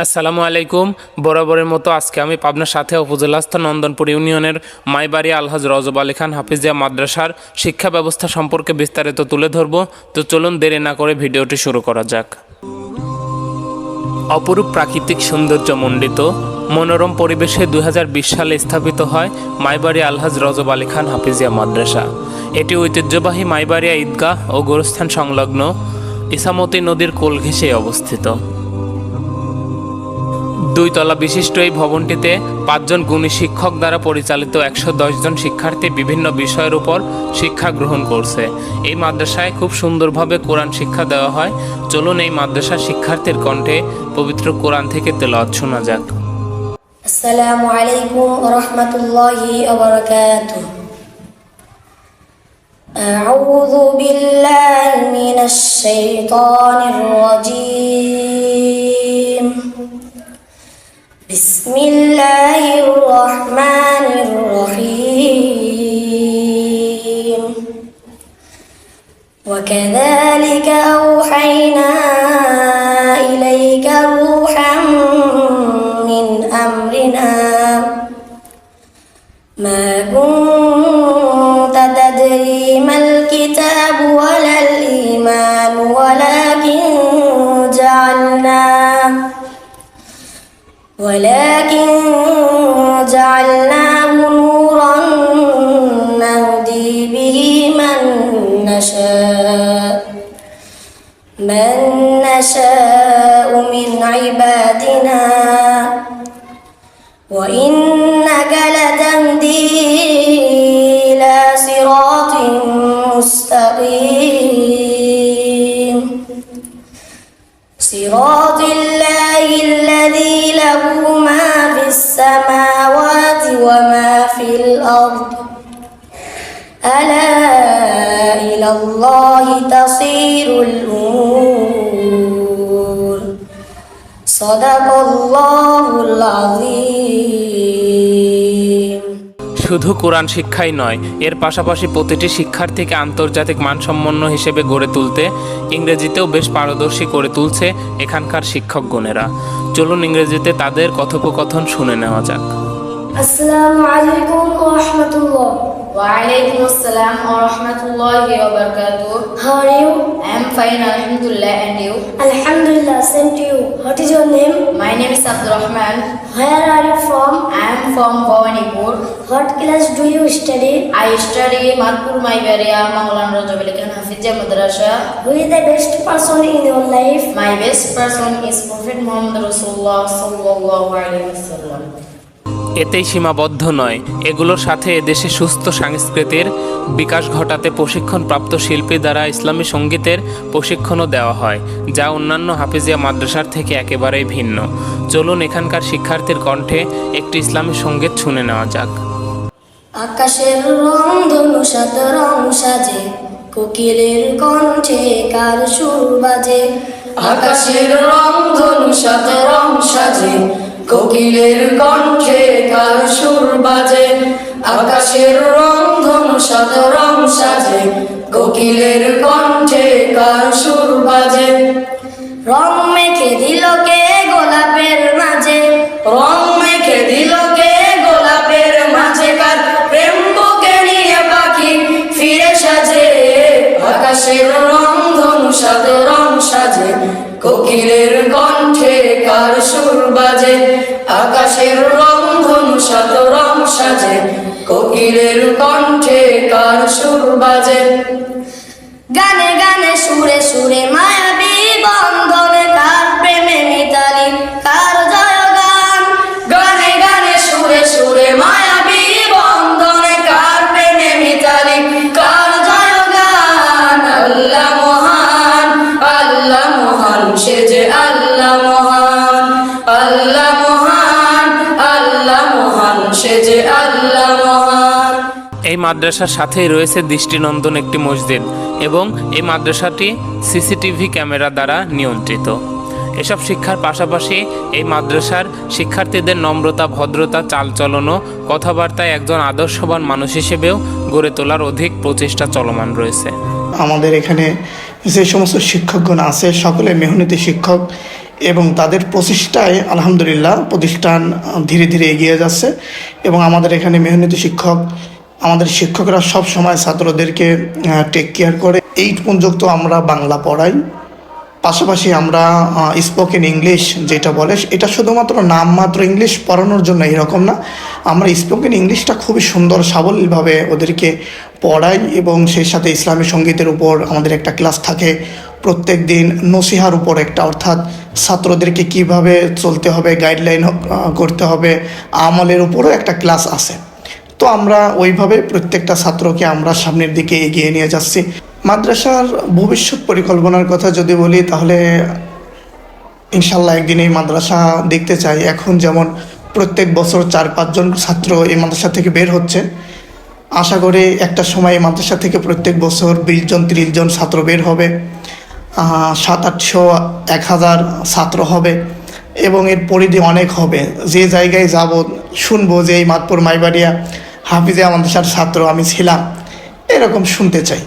আসসালামু আলাইকুম। বরাবরের মতো আজকে আমি পাবনার সাথে উপজেলাস্থ নন্দনপুর ইউনিয়নের মাইবাড়ি আলহাজ রজব আলী খান হাফিজিয়া মাদ্রাসার শিক্ষা ব্যবস্থা সম্পর্কে বিস্তারিত তুলে ধরব। তো চলুন দেরি না করে ভিডিওটি শুরু করা যাক। অপরূপ প্রাকৃতিক সৌন্দর্যমণ্ডিত মনোরম পরিবেশে 2020 সালে স্থাপিত হয় মাইবাড়ি আলহাজ রজব আলী খান হাফিজিয়া মাদ্রাসা। এটি ঐতিহ্যবাহী মাইবাড়িয়া ঈদগাহ ও গোরস্থান সংলগ্ন ইসামতি নদীর কোল ঘেঁষে অবস্থিত। 2 তলা বিশিষ্ট এই ভবনটিতে 5 জন গুণী শিক্ষক দ্বারা পরিচালিত 110 জন শিক্ষার্থী বিভিন্ন বিষয়ের উপর শিক্ষা গ্রহণ করছে। এই মাদ্রাসায় খুব সুন্দরভাবে কোরআন শিক্ষা দেওয়া হয়। চলুন এই মাদ্রাসার শিক্ষার্থীর কণ্ঠে পবিত্র কোরআন থেকে তেলাওয়াত শোনা যাক। আসসালামু আলাইকুম ওয়া রাহমাতুল্লাহি ওয়া বারাকাতুহু। আউযু বিল্লাহি মিনাশ শাইতানির রাজীম। বিসমিল্লাহির রহমানির রহিম। ওয়া কাযালিকা আওহাইনা ইলাইকা রূহান মিন আমরিনা মা কুনতা তাদরি মাল কিতাবু ওয়ালাল ঈমান ওয়ালাকিন جعلناه نورا نهدي به من نشاء من عبادنا وإنك لتهدي إلى صراط مستقيم صراط الله الذي له ما في السماوات وما في الأرض ألا إلى الله تصير الأمور صدق الله العظيم। শুধু কোরআন শিক্ষাই নয়, এর পাশাপাশি প্রতিটি শিক্ষার্থীকে আন্তর্জাতিক মানসম্পন্ন হিসেবে গড়ে তুলতে ইংরেজিতেও বেশ পারদর্শী করে তুলছে এখানকার শিক্ষকগণেরা। চলুন ইংরেজিতে তাদের কথোপকথন শুনে নেওয়া যাক। আসসালামু আলাইকুম ওয়া রাহমাতুল্লাহ। Walaikum assalam wa rahmatullahi wa barakatuh. How are you? I am fine, alhamdulillah, and you? Alhamdulillah, same to you. What is your name? My name is Abdurrahman. Where are you from? I am from Bhawanipur. What class do you study? I study Marpur Maibaria Maulana Rajab Ali Khan Hafizia Madrasa. Who is the best person in your life? My best person is Prophet Muhammad Rasulullah sallallahu alaihi wasallam. এতেই সীমাবদ্ধ নয়, এগুলোর সাথে এদেশে সুস্থ সংস্কৃতির বিকাশ ঘটাতে প্রশিক্ষণপ্রাপ্ত শিল্পী দ্বারা ইসলামী সঙ্গীতের প্রশিক্ষণও দেওয়া হয়, যা অন্যান্য হাফিজিয়া মাদ্রাসার থেকে একেবারেই ভিন্ন। চলুন এখানকার শিক্ষার্থীর কণ্ঠে একটি ইসলামী সঙ্গীত শুনে নেওয়া যাক। আকাশের রং ধনু সাত রং সাজে, কোকিলের কণ্ঠে কার সুর বাজে। আকাশের রং ধনু সাত রং সাজে, কোকিলের কণ্ঠে কার সুর বাজে। আকাশের রং ধনু সাত রং সাজে, কোকিলের কণ্ঠে কার সুর বাজে। রং মেখে দিল কে গোলাপের মাঝে, রং মেখে দিল কে গোলাপের মাঝে, কার প্রেম বুকে নিয়ে পাখি ফিরে সাজে। আকাশের রং ধনু সাত রং সাজে, কোকিলের কণ্ঠে কার সুর বাজে। আকাশের রং ধনু সাত রং সাজে, কোকিলের কণ্ঠে কার সুর বাজে। গানে গানে সুরে সুরে মায়াবী বন্ধনে, কার প্রেমে মিতালি কার জয়গান। গানে গানে সুরে সুরে মায়াবী বন্ধনে, কার প্রেমে মিতালি কার জয়গান। আল্লাহ মহান, আল্লাহ মহান, সে যে আল্লাহ মহান। আল্লাহ মহান, আল্লাহ মহান, সে যে আল্লাহ মহান। এই মাদ্রাসার সাথেই রয়েছে দৃষ্টিনন্দন একটি মসজিদ এবং এই মাদ্রাসাটি সিসিটিভি ক্যামেরা দ্বারা নিয়ন্ত্রিত। এসব শিক্ষার পাশাপাশি এই মাদ্রাসার শিক্ষার্থীদের নম্রতা, ভদ্রতা, চালচলন ও কথাবার্তায় একজন আদর্শবান মানুষ হিসেবেও গড়ে তোলার অধিক প্রচেষ্টা চলমান রয়েছে। আমাদের এখানে যে সমস্ত শিক্ষকগণ আছে সকলে মেহনতি শিক্ষক এবং তাদের প্রচেষ্টায় আলহামদুলিল্লাহ প্রতিষ্ঠান ধীরে ধীরে এগিয়ে যাচ্ছে। এবং আমাদের এখানে মেহনতি শিক্ষক, আমাদের শিক্ষকরা সব সময় ছাত্রদেরকে টেক কেয়ার করে। 8 পর্যন্ত আমরা বাংলা পড়াই, পাশাপাশি আমরা স্পোকেন ইংলিশ যেটা বলে এটা শুধুমাত্র নামমাত্র ইংলিশ পড়ানোর জন্য এরকম না, আমরা স্পোকেন ইংলিশটা খুবই সুন্দর সাবলীলভাবে ওদেরকে পড়াই। এবং সেই সাথে ইসলামী সঙ্গীতের উপর আমাদের একটা ক্লাস থাকে, প্রত্যেক দিন নসিহার উপর একটা, অর্থাৎ ছাত্রদেরকে কিভাবে চলতে হবে, গাইডলাইন করতে হবে, আমলের উপরও একটা ক্লাস আছে। তো আমরা ওইভাবে প্রত্যেকটা ছাত্রকে আমরা সামনের দিকে এগিয়ে নিয়ে যাচ্ছি। মাদ্রাসার ভবিষ্যৎ পরিকল্পনার কথা যদি বলি তাহলে ইনশাল্লাহ একদিন এই মাদ্রাসা দেখতে চাই। এখন যেমন প্রত্যেক বছর 4-5 জন ছাত্র এই মাদ্রাসা থেকে বের হচ্ছে, আশা করি একটা সময় এই মাদ্রাসা থেকে প্রত্যেক বছর 20 জন 30 জন ছাত্র বের হবে, 700-800 1000 ছাত্র হবে এবং এর পরিধি অনেক হবে। যে জায়গায় যাব শুনবো যে এই মাদপুর মাইবাড়িয়া হাফিজে মাদ্রাসার ছাত্র আমি ছিলাম, এরকম শুনতে চাই।